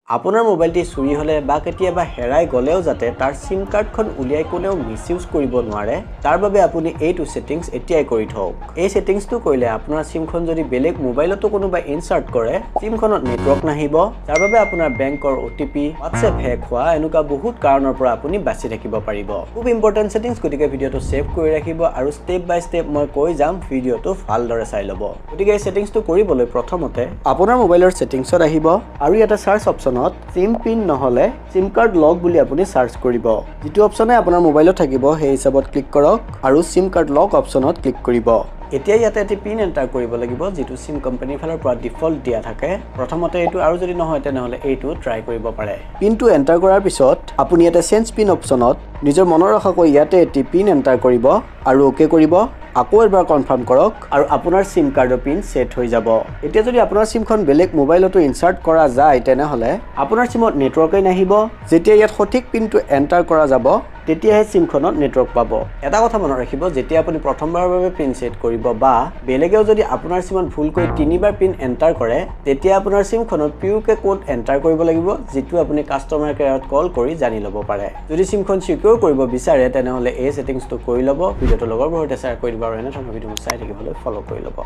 আপোনাৰ মোবাইলটি চুৰি হলে বা কেতিয়াবা হেৰাই গলেও যাতে তাৰ সিম কাৰ্ডখন উলিয়াই কোনেও মিসইউজ কৰিব নোৱাৰে তাৰ বাবে আপুনি এইটো সেটিংস এতিয়াই কৰি থওক এই সেটিংসটো কৰিলে আপোনাৰ সিমখন যদি বেলেগ মোবাইলতো কোনোবা ইনসাৰ্ট কৰে সিমখনত নেটৱৰ্ক নাহিব তাৰ বাবে আপোনাৰ বেংকৰ ওটিপি WhatsApp হেক হোৱা এনেকুৱা বহুত কাৰণৰ পৰা আপুনি বাচি থাকিব পাৰিব খুব ইম্পৰ্টেন্ট সেটিংস গতিকে ভিডিওটো সেভ কৰি ৰাখিব আৰু স্টেপ বাই স্টেপ মই কৈ যাম ভিডিওটো ভালদৰে চাই ল'ব গতিকে এই সেটিংসটো কৰিবলৈ প্ৰথমতে আপোনাৰ মোবাইলৰ সেটিংসত আহিব আৰু এটা সাৰ্চ অপচন সিম পিন নহলে সিম কাৰ্ড লক বুলি আপুনি সাৰ্চ কৰিব যেটো অপচনে আপোনাৰ মোবাইলত থাকিব সেই হিচাপত ক্লিক কৰক আৰু সিম কাৰ্ড লক অপচনত ক্লিক কৰিব এতিয়া ইয়াতে এটি পিন এন্টাৰ কৰিব লাগিব যেটো সিম কোম্পানীৰ ফালৰ পৰা ডিফল্ট দিয়া থাকে প্ৰথমতে এটো আৰু যদি নহয় তেনেহলে এইটো ট্ৰাই কৰিব পাৰে পিনটো এন্টাৰ কৰাৰ পিছত আপুনি ইয়াতে চেঞ্জ পিন অপচনত নিজৰ মনৰ ৰখাকৈ ইয়াতে এটি পিন এন্টাৰ কৰিব আৰু ওকে কৰিব আকৌ এবাৰ কনফাৰ্ম কৰক আৰু আপোনাৰ সিম কাৰ্ডৰ পিন সেট হৈ যাব এতিয়া যদি আপোনাৰ সিমখন বেলেগ মোবাইলতো ইনসাৰ্ট কৰা যায় তেনেহলে আপোনাৰ সিমত নেটৱৰ্কই নাহিব যেতিয়া ইয়াত সঠিক পিনটো এন্টাৰ কৰা যাব তেতিয়াহে সিমখনত নেটৱৰ্ক পাব এটা কথা মনত ৰাখিব যেতিয়া আপুনি প্ৰথমবাৰৰ বাবে পিন সেট কৰিব বা বেলেগেও যদি আপোনাৰ সিমত ভুলকৈ তিনিবাৰ পিন এন্টাৰ কৰে তেতিয়া আপোনাৰ সিমখনত পিউকে কোড এন্টাৰ কৰিব লাগিব যেটো আপুনি কাস্টমাৰ কেয়াৰত কল কৰি জানি ল'ব পাৰে যদি সিমখন সিকিউৰ কৰিব বিচাৰে তেনেহলে এই সেটিংসটো কৰি ল'ব ভিডিওটো লগৰবোৰৰ সৈতে শ্বেয়াৰ কৰি দিব আৰু এনে ধৰণৰ ভিডিও চাই থাকিবলৈ ফলো কৰি ল'ব